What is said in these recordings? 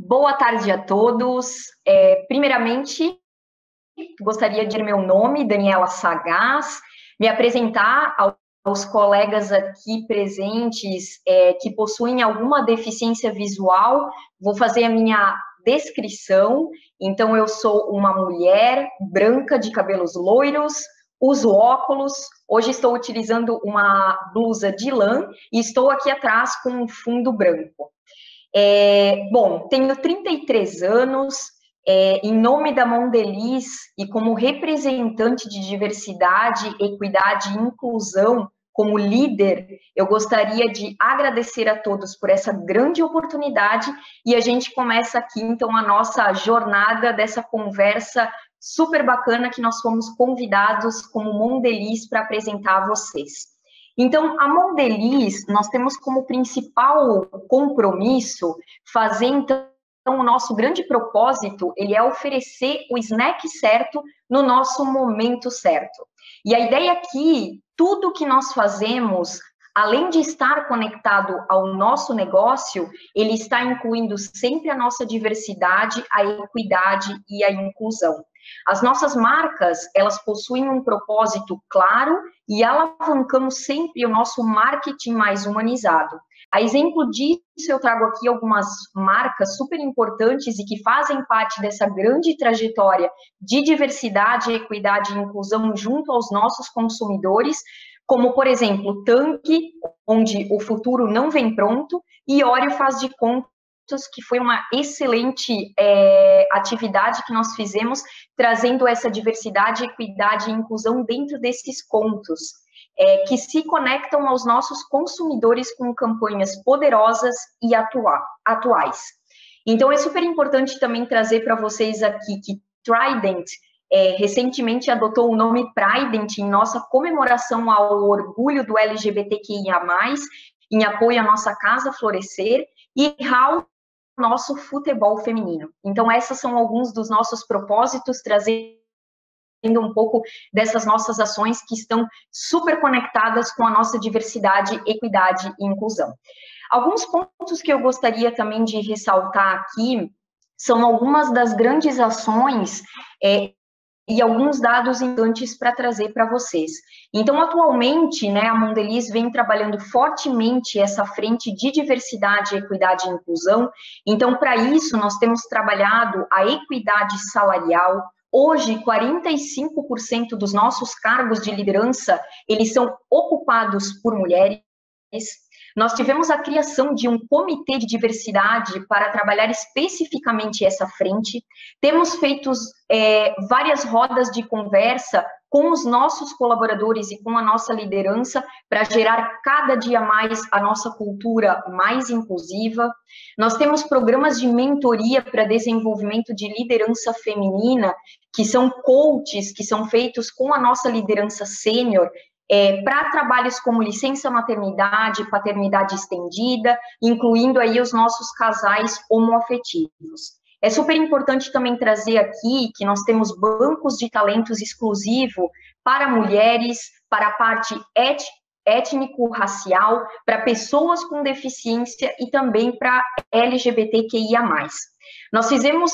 Boa tarde a todos. Primeiramente, gostaria de dizer meu nome, Daniela Sagaz, me apresentar aos colegas aqui presentes que possuem alguma deficiência visual. Vou fazer a minha descrição. Então, eu sou uma mulher branca de cabelos loiros, uso óculos, hoje estou utilizando uma blusa de lã e estou aqui atrás com um fundo branco. Bom, tenho 33 anos, em nome da Mondelez e como representante de diversidade, equidade e inclusão, como líder, eu gostaria de agradecer a todos por essa grande oportunidade e a gente começa aqui, então, a nossa jornada dessa conversa super bacana que nós fomos convidados como Mondelez para apresentar a vocês. Então, a Mondelez, nós temos como principal compromisso fazer, então, o nosso grande propósito, ele é oferecer o snack certo no nosso momento certo. E a ideia aqui, tudo que nós fazemos, além de estar conectado ao nosso negócio, ele está incluindo sempre a nossa diversidade, a equidade e a inclusão. As nossas marcas, elas possuem um propósito claro e alavancamos sempre o nosso marketing mais humanizado. A exemplo disso, eu trago aqui algumas marcas super importantes e que fazem parte dessa grande trajetória de diversidade, equidade e inclusão junto aos nossos consumidores, como, por exemplo, Tanque, onde o futuro não vem pronto, e Oreo faz de conta, que foi uma excelente atividade que nós fizemos, trazendo essa diversidade, equidade e inclusão dentro desses contos, que se conectam aos nossos consumidores com campanhas poderosas e atuais. Então, é super importante também trazer para vocês aqui que Trident recentemente adotou o nome Prident em nossa comemoração ao orgulho do LGBTQIA+, em apoio à nossa Casa Florescer, e HAL, nosso futebol feminino. Então, esses são alguns dos nossos propósitos, trazendo um pouco dessas nossas ações que estão super conectadas com a nossa diversidade, equidade e inclusão. Alguns pontos que eu gostaria também de ressaltar aqui são algumas das grandes ações e alguns dados importantes para trazer para vocês. Então, atualmente, né, a Mondelez vem trabalhando fortemente essa frente de diversidade, equidade e inclusão. Então, para isso, nós temos trabalhado a equidade salarial. Hoje, 45% dos nossos cargos de liderança, eles são ocupados por mulheres. Nós tivemos a criação de um comitê de diversidade para trabalhar especificamente essa frente. Temos feito várias rodas de conversa com os nossos colaboradores e com a nossa liderança para gerar cada dia mais a nossa cultura mais inclusiva. Nós temos programas de mentoria para desenvolvimento de liderança feminina, que são coaches que são feitos com a nossa liderança sênior, para trabalhos como licença maternidade, paternidade estendida, incluindo aí os nossos casais homoafetivos. É super importante também trazer aqui que nós temos bancos de talentos exclusivo para mulheres, para a parte étnico-racial, para pessoas com deficiência e também para LGBTQIA+. Nós fizemos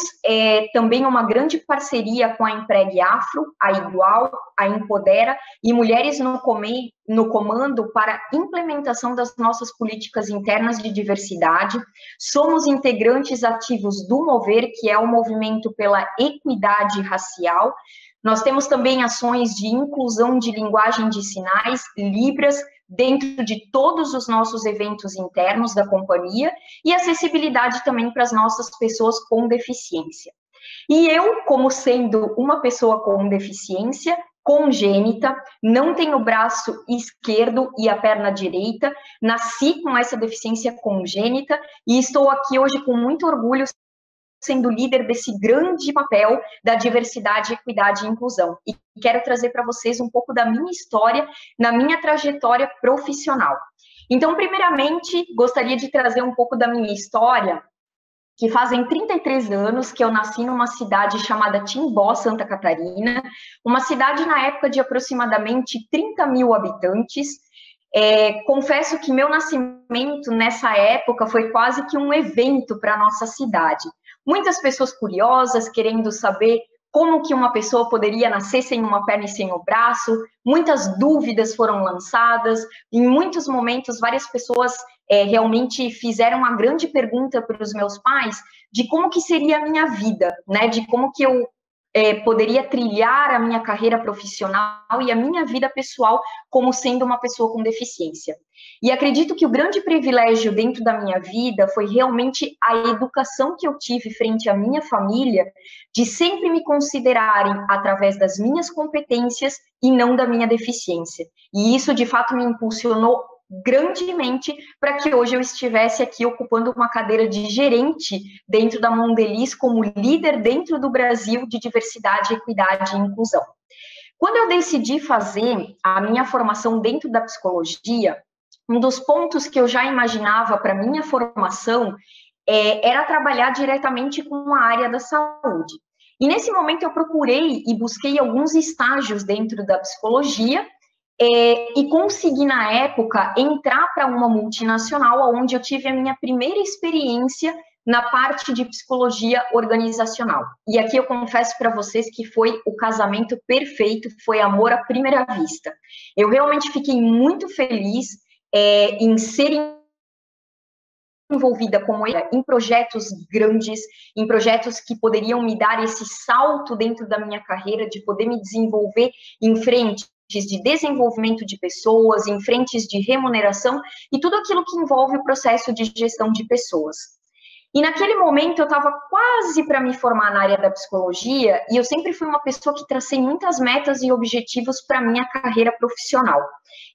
também uma grande parceria com a Empregue Afro, a Igual, a Empodera e Mulheres no Comando para implementação das nossas políticas internas de diversidade. Somos integrantes ativos do Mover, que é o movimento pela equidade racial. Nós temos também ações de inclusão de linguagem de sinais, Libras, dentro de todos os nossos eventos internos da companhia e acessibilidade também para as nossas pessoas com deficiência. E eu, como sendo uma pessoa com deficiência congênita, não tenho o braço esquerdo e a perna direita, nasci com essa deficiência congênita e estou aqui hoje com muito orgulho sendo líder desse grande papel da diversidade, equidade e inclusão. E quero trazer para vocês um pouco da minha história, na minha trajetória profissional. Então, primeiramente, gostaria de trazer um pouco da minha história, que fazem 33 anos que eu nasci numa cidade chamada Timbó, Santa Catarina, uma cidade na época de aproximadamente 30 mil habitantes. Confesso que meu nascimento nessa época foi quase que um evento para a nossa cidade, muitas pessoas curiosas, querendo saber como que uma pessoa poderia nascer sem uma perna e sem o braço, muitas dúvidas foram lançadas, em muitos momentos várias pessoas realmente fizeram uma grande pergunta para os meus pais de como que seria a minha vida, né, de como que eu poderia trilhar a minha carreira profissional e a minha vida pessoal como sendo uma pessoa com deficiência. E acredito que o grande privilégio dentro da minha vida foi realmente a educação que eu tive frente à minha família, de sempre me considerarem através das minhas competências e não da minha deficiência. E isso, de fato, me impulsionou grandemente para que hoje eu estivesse aqui ocupando uma cadeira de gerente dentro da Mondelez como líder dentro do Brasil de diversidade, equidade e inclusão. Quando eu decidi fazer a minha formação dentro da psicologia, um dos pontos que eu já imaginava para minha formação era trabalhar diretamente com a área da saúde. E nesse momento eu procurei e busquei alguns estágios dentro da psicologia e consegui, na época, entrar para uma multinacional, onde eu tive a minha primeira experiência na parte de psicologia organizacional. E aqui eu confesso para vocês que foi o casamento perfeito, foi amor à primeira vista. Eu realmente fiquei muito feliz em ser envolvida como ela, em projetos grandes, em projetos que poderiam me dar esse salto dentro da minha carreira, de poder me desenvolver em frentes de desenvolvimento de pessoas, em frentes de remuneração e tudo aquilo que envolve o processo de gestão de pessoas. E naquele momento eu estava quase para me formar na área da psicologia e eu sempre fui uma pessoa que tracei muitas metas e objetivos para minha carreira profissional.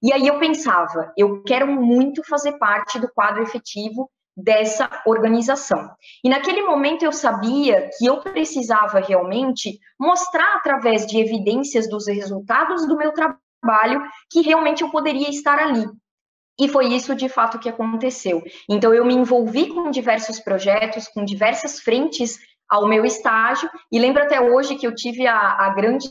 E aí eu pensava, eu quero muito fazer parte do quadro efetivo dessa organização. E naquele momento eu sabia que eu precisava realmente mostrar através de evidências dos resultados do meu trabalho que realmente eu poderia estar ali. E foi isso, de fato, que aconteceu. Então, eu me envolvi com diversos projetos, com diversas frentes ao meu estágio, e lembro até hoje que eu tive a grande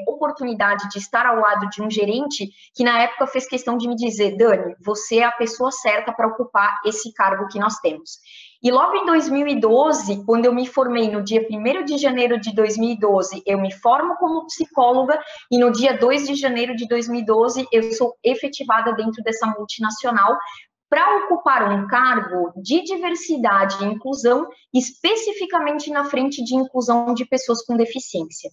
oportunidade de estar ao lado de um gerente que, na época, fez questão de me dizer, Dani, você é a pessoa certa para ocupar esse cargo que nós temos. E logo em 2012, quando eu me formei no dia 1º de janeiro de 2012, eu me formo como psicóloga e no dia 2 de janeiro de 2012 eu sou efetivada dentro dessa multinacional para ocupar um cargo de diversidade e inclusão, especificamente na frente de inclusão de pessoas com deficiência.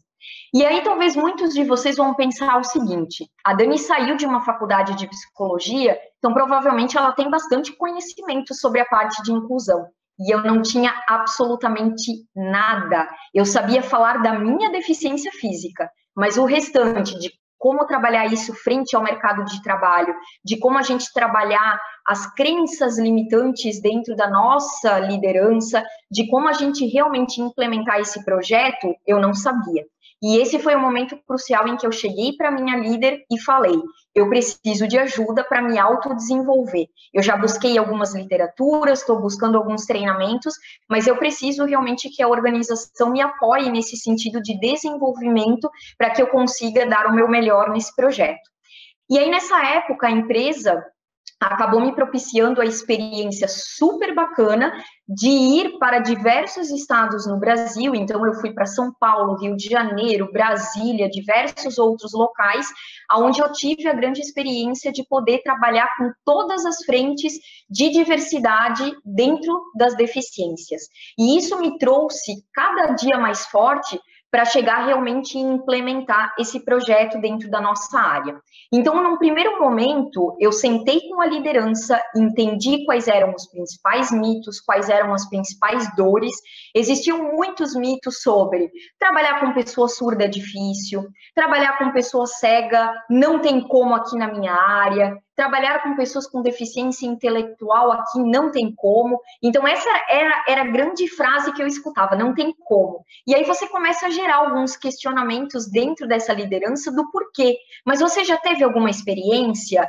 E aí talvez muitos de vocês vão pensar o seguinte, a Dani saiu de uma faculdade de psicologia, então provavelmente ela tem bastante conhecimento sobre a parte de inclusão. E eu não tinha absolutamente nada. Eu sabia falar da minha deficiência física, mas o restante de como trabalhar isso frente ao mercado de trabalho, de como a gente trabalhar as crenças limitantes dentro da nossa liderança, de como a gente realmente implementar esse projeto, eu não sabia. E esse foi o momento crucial em que eu cheguei para minha líder e falei, eu preciso de ajuda para me autodesenvolver. Eu já busquei algumas literaturas, estou buscando alguns treinamentos, mas eu preciso realmente que a organização me apoie nesse sentido de desenvolvimento para que eu consiga dar o meu melhor nesse projeto. E aí, nessa época, a empresa acabou me propiciando a experiência super bacana de ir para diversos estados no Brasil, então eu fui para São Paulo, Rio de Janeiro, Brasília, diversos outros locais, onde eu tive a grande experiência de poder trabalhar com todas as frentes de diversidade dentro das deficiências. E isso me trouxe cada dia mais forte para chegar realmente e implementar esse projeto dentro da nossa área. Então, num primeiro momento, eu sentei com a liderança, entendi quais eram os principais mitos, quais eram as principais dores. Existiam muitos mitos sobre trabalhar com pessoa surda é difícil, trabalhar com pessoa cega não tem como aqui na minha área, trabalhar com pessoas com deficiência intelectual aqui não tem como. Então, essa era a grande frase que eu escutava, não tem como. E aí você começa a gerar alguns questionamentos dentro dessa liderança do porquê. Mas você já teve alguma experiência?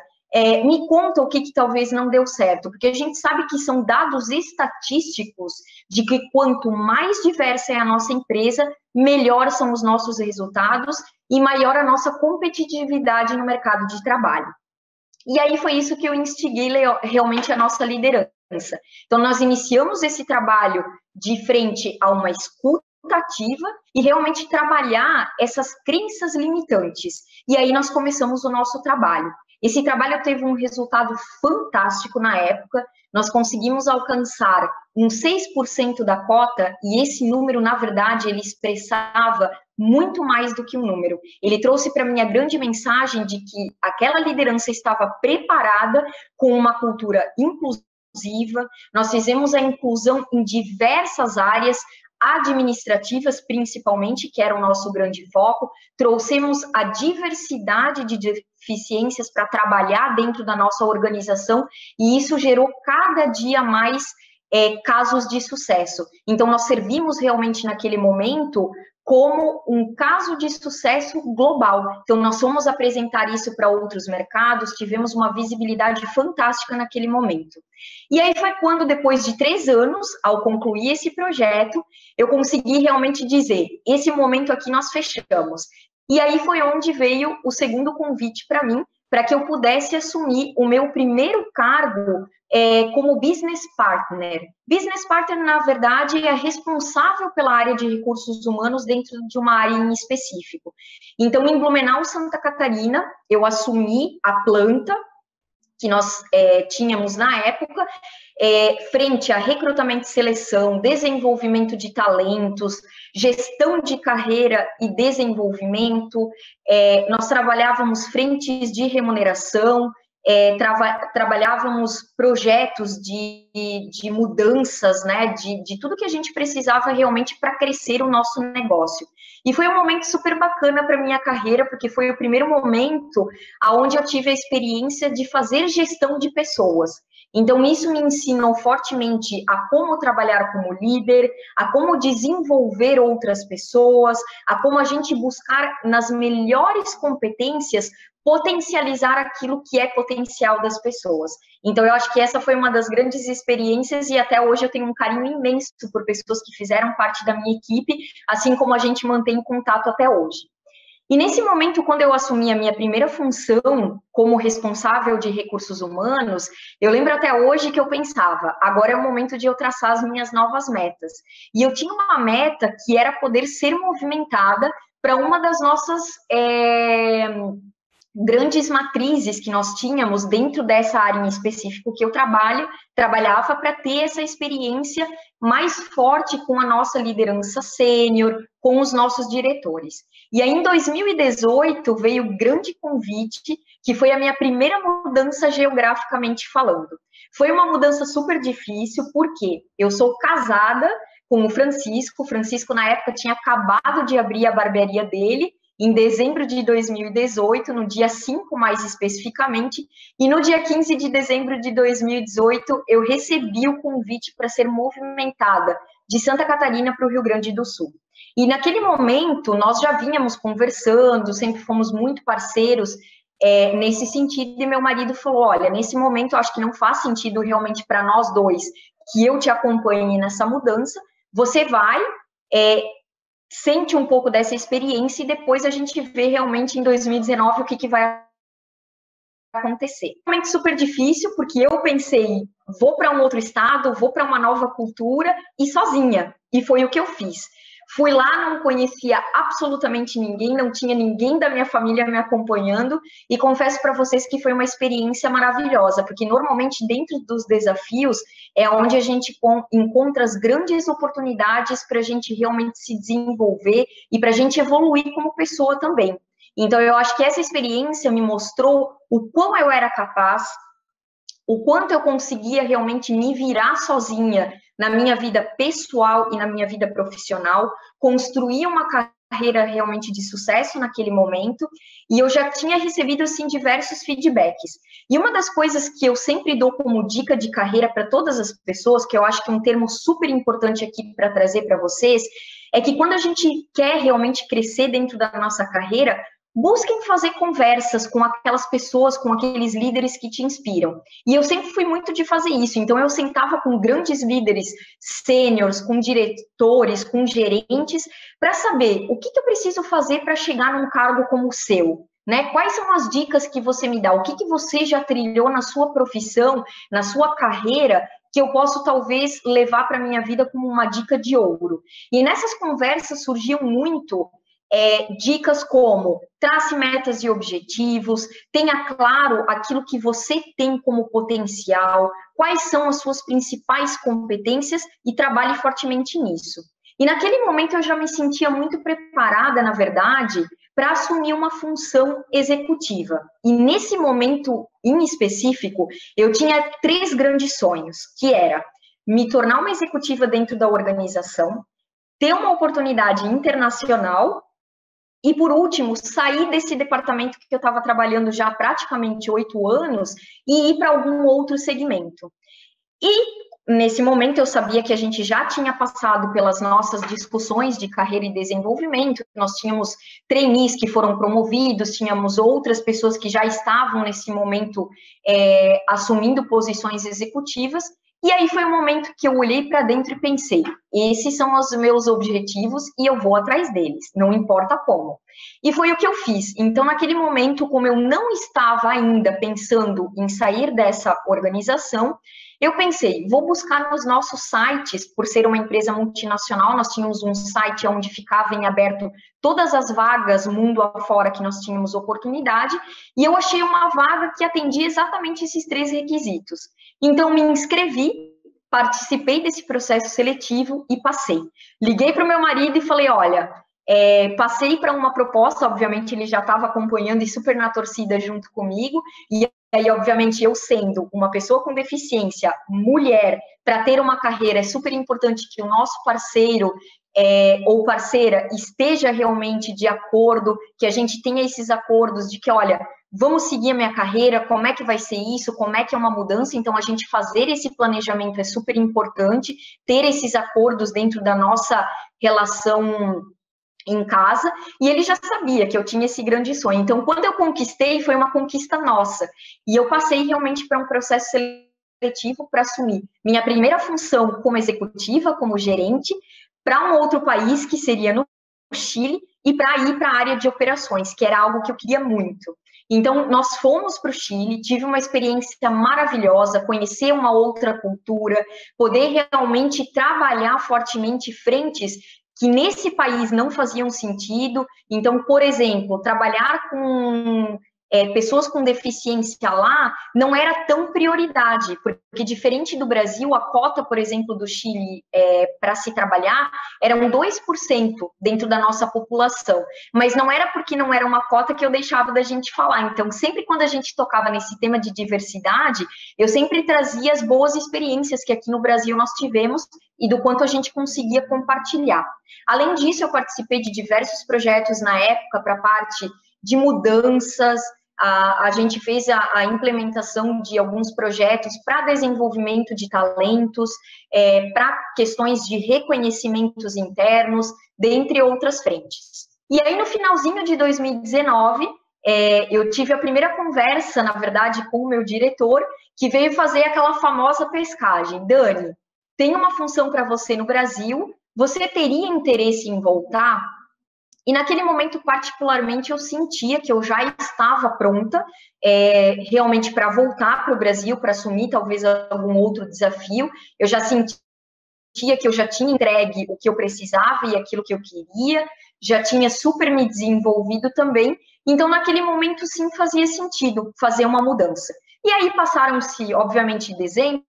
Me conta o que talvez não deu certo, porque a gente sabe que são dados estatísticos de que quanto mais diversa é a nossa empresa, melhor são os nossos resultados e maior a nossa competitividade no mercado de trabalho. E aí foi isso que eu instiguei realmente a nossa liderança. Então, nós iniciamos esse trabalho de frente a uma escuta ativa e realmente trabalhar essas crenças limitantes. E aí nós começamos o nosso trabalho. Esse trabalho teve um resultado fantástico na época, nós conseguimos alcançar uns 6% da cota, e esse número, na verdade, ele expressava muito mais do que um número. Ele trouxe para mim a grande mensagem de que aquela liderança estava preparada com uma cultura inclusiva, nós fizemos a inclusão em diversas áreas, administrativas, principalmente, que era o nosso grande foco, trouxemos a diversidade de deficiências para trabalhar dentro da nossa organização, e isso gerou cada dia mais casos de sucesso. Então, nós servimos realmente naquele momento como um caso de sucesso global. Então, nós fomos apresentar isso para outros mercados, tivemos uma visibilidade fantástica naquele momento. E aí foi quando, depois de 3 anos, ao concluir esse projeto, eu consegui realmente dizer, esse momento aqui nós fechamos. E aí foi onde veio o segundo convite para mim, para que eu pudesse assumir o meu primeiro cargo como business partner. Business partner, na verdade, é responsável pela área de recursos humanos dentro de uma área em específico. Então, em Blumenau, Santa Catarina, eu assumi a planta que nós tínhamos na época, frente a recrutamento e seleção, desenvolvimento de talentos, gestão de carreira e desenvolvimento, nós trabalhávamos frentes de remuneração, trabalhávamos projetos de mudanças, né, de tudo que a gente precisava realmente para crescer o nosso negócio. E foi um momento super bacana para a minha carreira, porque foi o primeiro momento onde eu tive a experiência de fazer gestão de pessoas. Então, isso me ensinou fortemente a como trabalhar como líder, a como desenvolver outras pessoas, a como a gente buscar nas melhores competências potencializar aquilo que é potencial das pessoas. Então, eu acho que essa foi uma das grandes experiências e até hoje eu tenho um carinho imenso por pessoas que fizeram parte da minha equipe, assim como a gente mantém contato até hoje. E nesse momento, quando eu assumi a minha primeira função como responsável de recursos humanos, eu lembro até hoje que eu pensava, agora é o momento de eu traçar as minhas novas metas. E eu tinha uma meta que era poder ser movimentada para uma das nossas grandes matrizes que nós tínhamos dentro dessa área em específico que eu trabalhava para ter essa experiência mais forte com a nossa liderança sênior, com os nossos diretores. E aí, em 2018, veio o grande convite, que foi a minha primeira mudança geograficamente falando. Foi uma mudança super difícil, porque eu sou casada com o Francisco, na época, tinha acabado de abrir a barbearia dele, em dezembro de 2018, no dia 5 mais especificamente, e no dia 15 de dezembro de 2018, eu recebi o convite para ser movimentada de Santa Catarina para o Rio Grande do Sul. E naquele momento, nós já vínhamos conversando, sempre fomos muito parceiros nesse sentido, e meu marido falou, olha, nesse momento eu acho que não faz sentido realmente para nós dois que eu te acompanhe nessa mudança, você vai... sente um pouco dessa experiência e depois a gente vê realmente em 2019 o que vai acontecer. Realmente super difícil, porque eu pensei, vou para um outro estado, vou para uma nova cultura e sozinha, e foi o que eu fiz. Fui lá, não conhecia absolutamente ninguém, não tinha ninguém da minha família me acompanhando, e confesso para vocês que foi uma experiência maravilhosa, porque normalmente dentro dos desafios é onde a gente encontra as grandes oportunidades para a gente realmente se desenvolver e para a gente evoluir como pessoa também. Então, eu acho que essa experiência me mostrou o quão eu era capaz, o quanto eu conseguia realmente me virar sozinha na minha vida pessoal e na minha vida profissional, construir uma carreira realmente de sucesso naquele momento, e eu já tinha recebido, assim, diversos feedbacks. E uma das coisas que eu sempre dou como dica de carreira para todas as pessoas, que eu acho que é um termo super importante aqui para trazer para vocês, é que quando a gente quer realmente crescer dentro da nossa carreira, busquem fazer conversas com aquelas pessoas, com aqueles líderes que te inspiram. E eu sempre fui muito de fazer isso. Então, eu sentava com grandes líderes sêniores, com diretores, com gerentes, para saber o que eu preciso fazer para chegar num cargo como o seu. Né? Quais são as dicas que você me dá? O que você já trilhou na sua profissão, na sua carreira, que eu posso talvez levar para a minha vida como uma dica de ouro. E nessas conversas surgiam muito dicas como trace metas e objetivos, tenha claro aquilo que você tem como potencial, quais são as suas principais competências e trabalhe fortemente nisso. E naquele momento eu já me sentia muito preparada, na verdade, para assumir uma função executiva. E nesse momento em específico, eu tinha 3 grandes sonhos, que era me tornar uma executiva dentro da organização, ter uma oportunidade internacional e, por último, sair desse departamento que eu estava trabalhando já há praticamente 8 anos e ir para algum outro segmento. E, nesse momento, eu sabia que a gente já tinha passado pelas nossas discussões de carreira e desenvolvimento, nós tínhamos trainees que foram promovidos, tínhamos outras pessoas que já estavam, nesse momento, assumindo posições executivas, e aí foi um momento que eu olhei para dentro e pensei, esses são os meus objetivos e eu vou atrás deles, não importa como. E foi o que eu fiz. Então, naquele momento, como eu não estava ainda pensando em sair dessa organização, eu pensei, vou buscar nos nossos sites, por ser uma empresa multinacional, nós tínhamos um site onde ficava em aberto todas as vagas mundo afora que nós tínhamos oportunidade, e eu achei uma vaga que atendia exatamente esses 3 requisitos. Então, me inscrevi, participei desse processo seletivo e passei. Liguei para o meu marido e falei, olha, passei para uma proposta, obviamente ele já estava acompanhando e super na torcida junto comigo, e aí, obviamente, eu sendo uma pessoa com deficiência, mulher, para ter uma carreira, é super importante que o nosso parceiro ou parceira esteja realmente de acordo, que a gente tenha esses acordos de que, olha, vamos seguir a minha carreira, como é que vai ser isso, como é que é uma mudança, então a gente fazer esse planejamento é super importante, ter esses acordos dentro da nossa relação em casa, e ele já sabia que eu tinha esse grande sonho. Então, quando eu conquistei, foi uma conquista nossa. E eu passei realmente para um processo seletivo para assumir minha primeira função como executiva, como gerente, para um outro país, que seria no Chile, e para ir para a área de operações, que era algo que eu queria muito. Então, nós fomos para o Chile, tive uma experiência maravilhosa, conhecer uma outra cultura, poder realmente trabalhar fortemente frentes que nesse país não faziam sentido. Então, por exemplo, trabalhar com pessoas com deficiência lá não era tão prioridade, porque diferente do Brasil, a cota, por exemplo, do Chile para se trabalhar eram 2% dentro da nossa população, mas não era porque não era uma cota que eu deixava da gente falar. Então, sempre quando a gente tocava nesse tema de diversidade, eu sempre trazia as boas experiências que aqui no Brasil nós tivemos e do quanto a gente conseguia compartilhar. Além disso, eu participei de diversos projetos na época para a parte de mudanças, a gente fez a implementação de alguns projetos para desenvolvimento de talentos, para questões de reconhecimentos internos, dentre outras frentes. E aí, no finalzinho de 2019, eu tive a primeira conversa, na verdade, com o meu diretor, que veio fazer aquela famosa pescagem. Dani, tem uma função para você no Brasil, você teria interesse em voltar? E naquele momento, particularmente, eu sentia que eu já estava pronta realmente para voltar para o Brasil, para assumir talvez algum outro desafio. Eu já sentia que eu já tinha entregue o que eu precisava e aquilo que eu queria, já tinha super me desenvolvido também. Então, naquele momento, sim, fazia sentido fazer uma mudança. E aí passaram-se, obviamente, dezembro,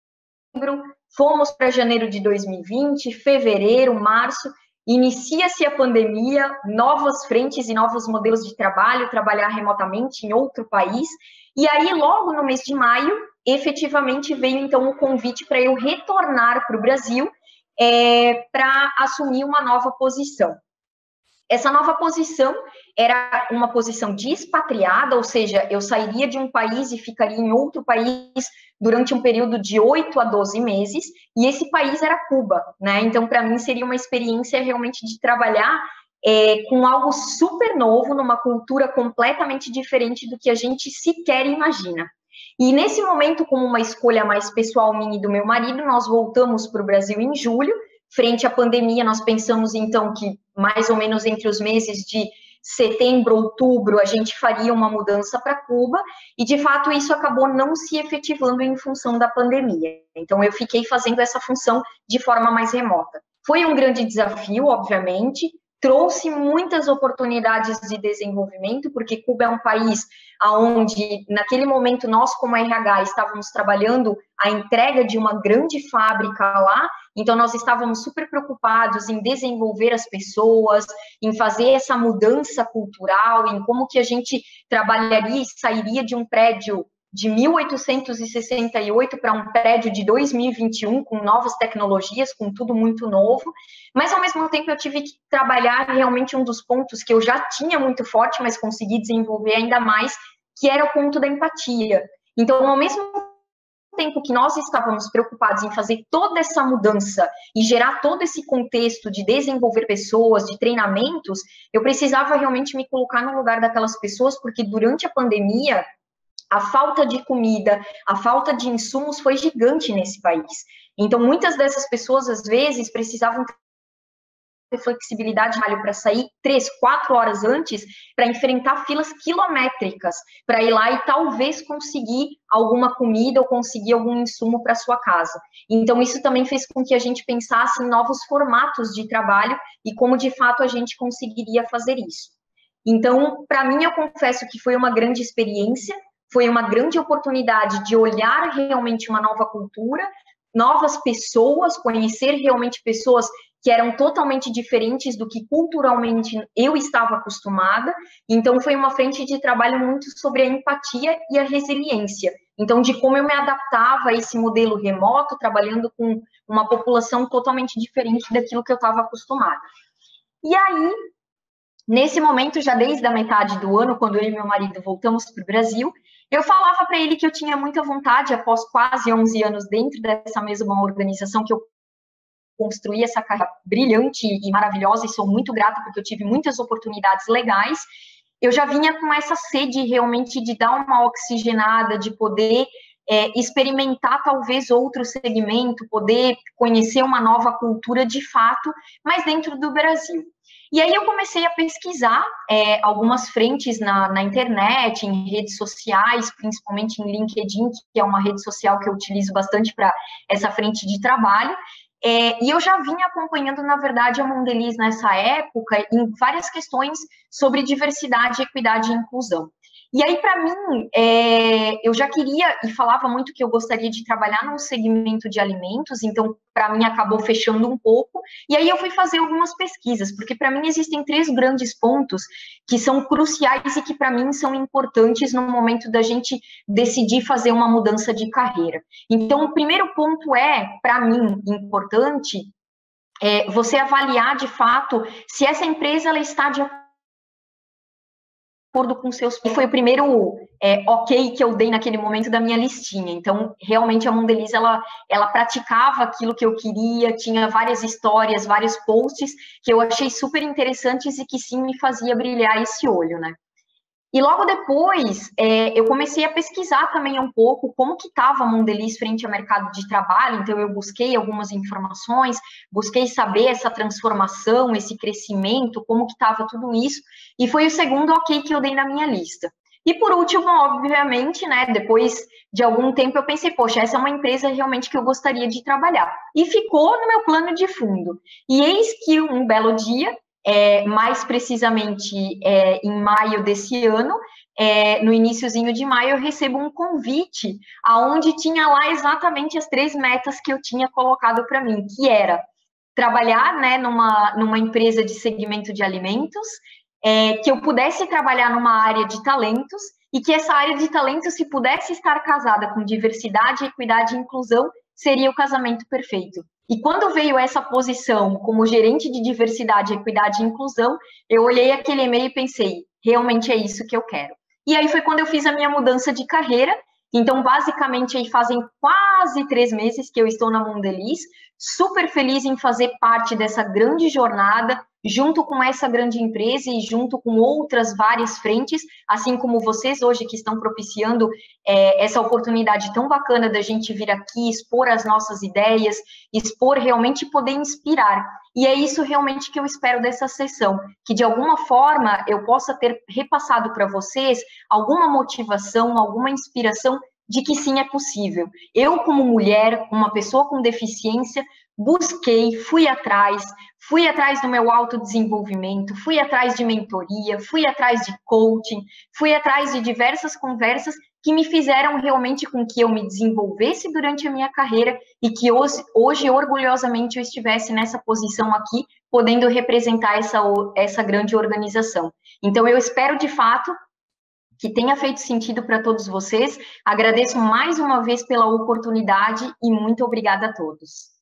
fomos para janeiro de 2020, fevereiro, março, inicia-se a pandemia, novas frentes e novos modelos de trabalho, trabalhar remotamente em outro país, e aí logo no mês de maio, efetivamente veio então o convite para eu retornar para o Brasil para assumir uma nova posição. Essa nova posição era uma posição de expatriada, ou seja, eu sairia de um país e ficaria em outro país durante um período de 8 a 12 meses, e esse país era Cuba, né? Então, para mim, seria uma experiência realmente de trabalhar com algo super novo, numa cultura completamente diferente do que a gente sequer imagina. E nesse momento, como uma escolha mais pessoal minha e do meu marido, nós voltamos para o Brasil em julho. Frente à pandemia, nós pensamos, então, que mais ou menos entre os meses de setembro, outubro, a gente faria uma mudança para Cuba, e de fato isso acabou não se efetivando em função da pandemia. Então eu fiquei fazendo essa função de forma mais remota. Foi um grande desafio, obviamente, trouxe muitas oportunidades de desenvolvimento, porque Cuba é um país onde, naquele momento, nós, como RH, estávamos trabalhando a entrega de uma grande fábrica lá, então nós estávamos super preocupados em desenvolver as pessoas, em fazer essa mudança cultural, em como que a gente trabalharia e sairia de um prédio de 1868 para um prédio de 2021, com novas tecnologias, com tudo muito novo, mas ao mesmo tempo eu tive que trabalhar realmente um dos pontos que eu já tinha muito forte, mas consegui desenvolver ainda mais, que era o ponto da empatia. Então, ao mesmo tempo que nós estávamos preocupados em fazer toda essa mudança e gerar todo esse contexto de desenvolver pessoas, de treinamentos, eu precisava realmente me colocar no lugar daquelas pessoas, porque durante a pandemia, a falta de comida, a falta de insumos foi gigante nesse país. Então, muitas dessas pessoas, às vezes, precisavam ter flexibilidade para sair 3, 4 horas antes para enfrentar filas quilométricas, para ir lá e talvez conseguir alguma comida ou conseguir algum insumo para sua casa. Então, isso também fez com que a gente pensasse em novos formatos de trabalho e como, de fato, a gente conseguiria fazer isso. Então, para mim, eu confesso que foi uma grande experiência, foi uma grande oportunidade de olhar realmente uma nova cultura, novas pessoas, conhecer realmente pessoas que eram totalmente diferentes do que culturalmente eu estava acostumada. Então, foi uma frente de trabalho muito sobre a empatia e a resiliência. Então, de como eu me adaptava a esse modelo remoto, trabalhando com uma população totalmente diferente daquilo que eu estava acostumada. E aí, nesse momento, já desde a metade do ano, quando eu e meu marido voltamos para o Brasil, eu falava para ele que eu tinha muita vontade, após quase 11 anos dentro dessa mesma organização, que eu construí essa carreira brilhante e maravilhosa, e sou muito grata porque eu tive muitas oportunidades legais. Eu já vinha com essa sede realmente de dar uma oxigenada, de poder experimentar talvez outro segmento, poder conhecer uma nova cultura de fato, mas dentro do Brasil. E aí eu comecei a pesquisar algumas frentes na internet, em redes sociais, principalmente em LinkedIn, que é uma rede social que eu utilizo bastante para essa frente de trabalho. E eu já vinha acompanhando, na verdade, a Mondelez nessa época, em várias questões sobre diversidade, equidade e inclusão. E aí, para mim, eu já queria, e falava muito que eu gostaria de trabalhar no segmento de alimentos, então, para mim, acabou fechando um pouco, e aí eu fui fazer algumas pesquisas, porque para mim existem 3 grandes pontos que são cruciais e que, para mim, são importantes no momento da gente decidir fazer uma mudança de carreira. Então, o primeiro ponto para mim, importante, você avaliar, de fato, se essa empresa ela está de acordo com seus... Foi o primeiro ok que eu dei naquele momento da minha listinha. Então, realmente, a Mondelez, ela praticava aquilo que eu queria, tinha várias histórias, vários posts que eu achei super interessantes e que sim me fazia brilhar esse olho, né? E logo depois, eu comecei a pesquisar também um pouco como que estava a Mondelez frente ao mercado de trabalho, então eu busquei algumas informações, busquei saber essa transformação, esse crescimento, como que estava tudo isso, e foi o segundo ok que eu dei na minha lista. E por último, obviamente, né, depois de algum tempo eu pensei, poxa, essa é uma empresa realmente que eu gostaria de trabalhar. E ficou no meu plano de fundo. E eis que um belo dia, mais precisamente em maio desse ano, no iniciozinho de maio, eu recebo um convite aonde tinha lá exatamente as 3 metas que eu tinha colocado para mim, que era trabalhar, né, numa empresa de segmento de alimentos, que eu pudesse trabalhar numa área de talentos e que essa área de talentos, se pudesse estar casada com diversidade, equidade e inclusão, seria o casamento perfeito. E quando veio essa posição como gerente de diversidade, equidade e inclusão, eu olhei aquele e-mail e pensei, realmente é isso que eu quero. E aí foi quando eu fiz a minha mudança de carreira. Então, basicamente, aí fazem quase 3 meses que eu estou na Mondelez, super feliz em fazer parte dessa grande jornada, junto com essa grande empresa e junto com outras várias frentes, assim como vocês hoje que estão propiciando essa oportunidade tão bacana da gente vir aqui expor as nossas ideias, expor realmente poder inspirar. E é isso realmente que eu espero dessa sessão, que de alguma forma eu possa ter repassado para vocês alguma motivação, alguma inspiração de que sim é possível. Eu, como mulher, uma pessoa com deficiência, busquei, fui atrás do meu autodesenvolvimento, fui atrás de mentoria, fui atrás de coaching, fui atrás de diversas conversas que me fizeram realmente com que eu me desenvolvesse durante a minha carreira e que hoje orgulhosamente, eu estivesse nessa posição aqui, podendo representar essa grande organização. Então, eu espero, de fato, que tenha feito sentido para todos vocês. Agradeço mais uma vez pela oportunidade e muito obrigada a todos.